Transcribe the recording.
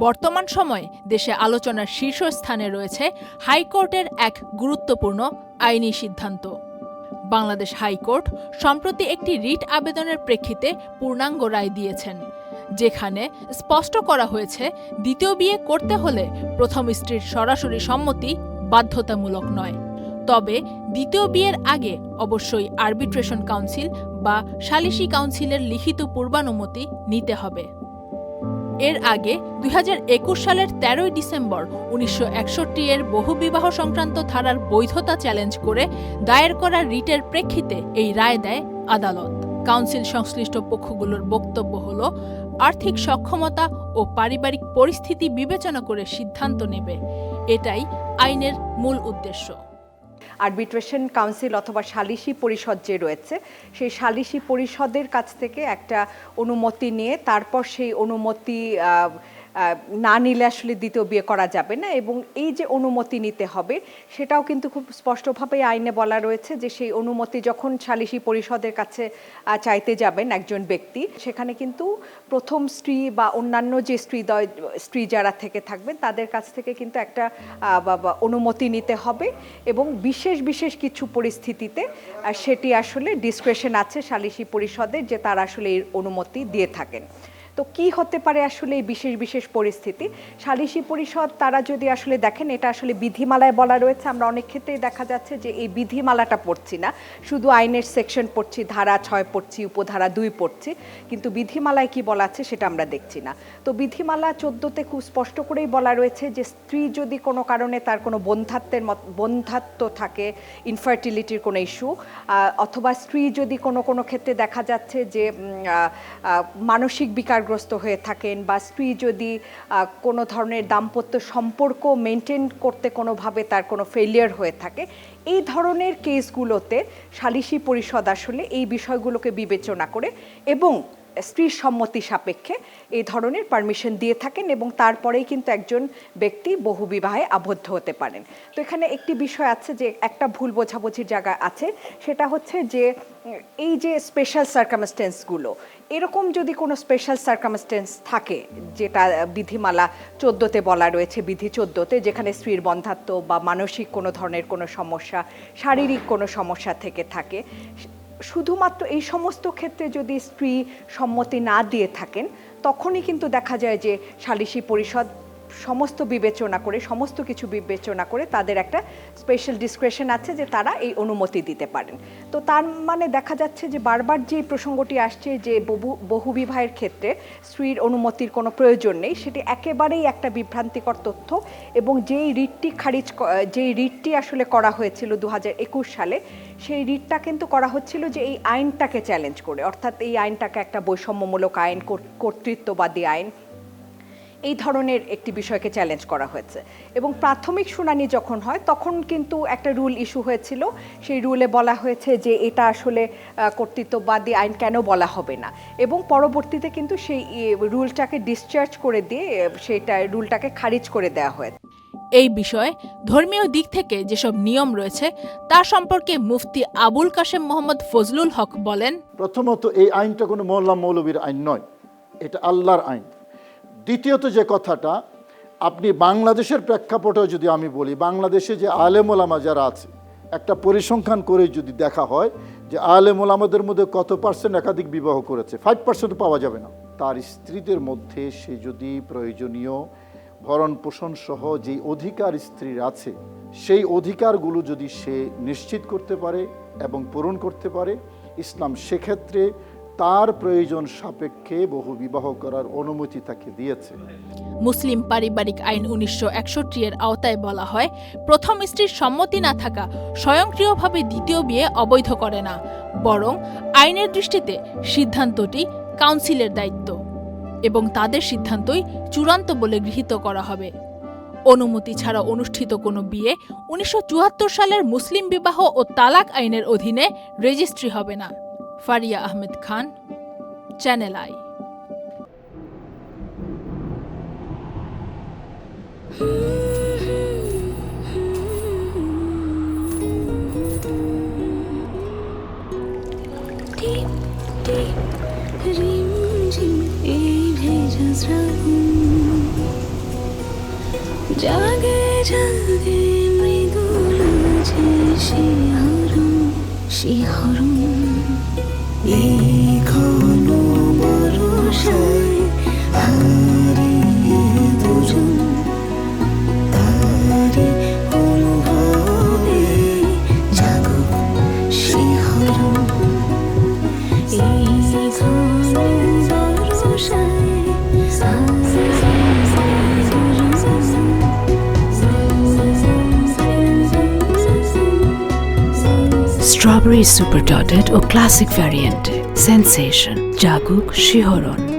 বর্তমান সময়ে দেশে আলোচনার শীর্ষস্থানে রয়েছে হাইকোর্টের এক গুরুত্বপূর্ণ আইনি সিদ্ধান্ত। বাংলাদেশ হাইকোর্ট সম্প্রতি একটি রিট আবেদনের প্রেক্ষিতে পূর্ণাঙ্গ রায় দিয়েছেন, যেখানে স্পষ্ট করা হয়েছে দ্বিতীয় বিয়ে করতে হলে প্রথম স্ত্রীর সরাসরি সম্মতি বাধ্যতামূলক নয়। তবে দ্বিতীয় বিয়ের আগে অবশ্যই আরবিট্রেশন কাউন্সিল বা সালিসি কাউন্সিলের লিখিত পূর্বানুমতি নিতে হবে। এর আগে 2021 সালের 13 ডিসেম্বর 1961 এর বহুবিবাহ সংক্রান্ত ধারার বৈধতা চ্যালেঞ্জ করে দায়ের করা রিটের প্রেক্ষিতে এই রায় দেয় আদালত। কাউন্সিল সংশ্লিষ্ট পক্ষগুলোর বক্তব্য হল, আর্থিক সক্ষমতা ও পারিবারিক পরিস্থিতি বিবেচনা করে সিদ্ধান্ত নেবে, এটাই আইনের মূল উদ্দেশ্য। আরবিট্রেশন কাউন্সিল অথবা সালিসি পরিষদ যে রয়েছে, সেই সালিসি পরিষদের কাছ থেকে একটা অনুমতি নিয়ে তারপর সেই অনুমতি না নিলে আসলে দ্বিতীয় বিয়ে করা যাবে না। এবং এই যে অনুমতি নিতে হবে সেটাও কিন্তু খুব স্পষ্টভাবে আইনে বলা রয়েছে যে সেই অনুমতি যখন সালিসি পরিষদের কাছে চাইতে যাবেন একজন ব্যক্তি, সেখানে কিন্তু প্রথম স্ত্রী বা অন্যান্য যে স্ত্রী যারা থেকে থাকবেন তাদের কাছ থেকে কিন্তু একটা অনুমতি নিতে হবে। এবং বিশেষ কিছু পরিস্থিতিতে সেটি আসলে ডিসক্রেশন আছে সালিসি পরিষদের, যে তারা আসলে এই অনুমতি দিয়ে থাকেন। তো কি হতে পারে আসলে এই বিশেষ পরিস্থিতি? সালিসি পরিষদ তারা যদি আসলে দেখেন এটা আসলে বিধিমালায় বলা রয়েছে, আমরা অনেক ক্ষেত্রেই দেখা যাচ্ছে যে এই বিধিমালাটা পড়ছি না, শুধু আইনের সেকশন পড়ছি, ধারা 6 পড়ছি, উপধারা 2 পড়ছি, কিন্তু বিধিমালায় কি বলা আছে সেটা আমরা দেখছি না। তো বিধিমালা 14তে খুব স্পষ্ট করেই বলা রয়েছে যে স্ত্রী যদি কোনো কারণে তার কোনো বন্ধাত্ব থাকে, ইনফার্টিলিটির কোনো ইস্যু, অথবা স্ত্রী যদি কোনো ক্ষেত্রে দেখা যাচ্ছে যে মানসিক বিকারগ্রস্ত হয়ে থাকেন, বা স্ত্রী যদি কোনো ধরনের দাম্পত্য সম্পর্ক মেনটেন করতে কোনোভাবে তার কোনো ফেলিয়ার হয়ে থাকে, এই ধরনের কেসগুলোতে সালিসি পরিষদ আসলে এই বিষয়গুলোকে বিবেচনা করে এবং স্ত্রীর সম্মতি সাপেক্ষে এই ধরনের পারমিশন দিয়ে থাকেন, এবং তারপরেই কিন্তু একজন ব্যক্তি বহুবিবাহে আবদ্ধ হতে পারেন। তো এখানে একটি বিষয় আছে যে একটা ভুল বোঝাবুঝির জায়গা আছে, সেটা হচ্ছে যে এই যে স্পেশাল সার্কামস্টেন্সগুলো, এরকম যদি কোনো স্পেশাল সার্কামস্টেন্স থাকে, যেটা বিধিমালা 14তে বলা রয়েছে, বিধি 14তে, যেখানে স্ত্রীর বন্ধাত্ব বা মানসিক কোনো ধরনের কোনো সমস্যা, শারীরিক কোনো সমস্যা থেকে থাকে, শুধুমাত্র এই সমস্ত ক্ষেত্রে যদি স্ত্রী সম্মতি না দিয়ে থাকেন, তখনই কিন্তু দেখা যায় যে সালিসি পরিষদ সমস্ত কিছু বিবেচনা করে তাদের একটা স্পেশাল ডিসক্রেশন আছে যে তারা এই অনুমতি দিতে পারেন। তো তার মানে দেখা যাচ্ছে যে বারবার যে প্রসঙ্গটি আসছে যে বহুবিবাহের ক্ষেত্রে স্ত্রীর অনুমতির কোনো প্রয়োজন নেই, সেটি একেবারেই একটা বিভ্রান্তিকর তথ্য। এবং যেই রিটটি আসলে করা হয়েছিল 2021 সালে, সেই রিটটা কিন্তু করা হচ্ছিল যে এই আইনটাকে চ্যালেঞ্জ করে, অর্থাৎ এই আইনটাকে একটা বৈষম্যমূলক আইন, কর্তৃত্ববাদী আইন, এই ধরনের একটি বিষয়কে চ্যালেঞ্জ করা হয়েছে। এবং প্রাথমিক শুনানি যখন হয় তখন কিন্তু একটা রুল ইস্যু হয়েছিল, সেই রুলে বলা হয়েছে যে এটা আসলে কর্তৃত্ববাদী আইন কেন বলা হবে না, এবং পরবর্তীতে কিন্তু সেই রুলটাকে ডিসচার্জ করে দিয়ে রুলটাকে খারিজ করে দেওয়া হয়েছে। এই বিষয়ে ধর্মীয় দিক থেকে যেসব নিয়ম রয়েছে তার সম্পর্কে মুফতি আবুল কাশেম মোহাম্মদ ফজলুল হক বলেন, প্রথমত এই আইনটা কোনো মোল্লা মৌলবীর আইন নয়, এটা আল্লাহর আইন। দ্বিতীয়ত যে কথাটা, আপনি বাংলাদেশের প্রেক্ষাপটেও যদি আমি বলি, বাংলাদেশে যে আলেম ওলামা যারা আছে, একটা পরিসংখ্যান করে যদি দেখা হয় যে আলেম ওলামাদের মধ্যে কত পার্সেন্ট একাধিক বিবাহ করেছে, 5% পাওয়া যাবে না। তার স্ত্রীদের মধ্যে সে যদি প্রয়োজনীয় ভরণ পোষণ সহ যে অধিকার স্ত্রীর আছে, সেই অধিকারগুলো যদি সে নিশ্চিত করতে পারে এবং পূরণ করতে পারে, ইসলাম সেক্ষেত্রে তার প্রয়োজন সাপেক্ষে বহু বিবাহ করার অনুমতি তাকে দিয়েছে। মুসলিম পারিবারিক আইন 1961 এর আওতায় বলা হয়, প্রথম স্ত্রীর সম্মতি না থাকা স্বয়ংক্রিয়ভাবে দ্বিতীয় বিয়ে অবৈধ করে না, বরং আইনের দৃষ্টিতে সিদ্ধান্তটি কাউন্সিলের দায়িত্ব এবং তাদের সিদ্ধান্তই চূড়ান্ত বলে গৃহীত করা হবে। অনুমতি ছাড়া অনুষ্ঠিত কোনো বিয়ে 1974 সালের মুসলিম বিবাহ ও তালাক আইনের অধীনে রেজিস্ট্রি হবে না। Faria Ahmed Khan, channel I. রিম ঝিম এই ভেজা শ্রাবণ জাগে জাগে মৃদু মাঝে শিহরণ শিহরণ এই ঘন বর্ষায় হারিয়ে দুজন তারি অনুভবে জাগুক শিহরণ এই ঘন বর্ষায় স্ট্রবেরি সুপার ডটেড ও ক্লাসিক ভ্যারিয়েন্টে সেন্সেশন জাগুক শিহরণ।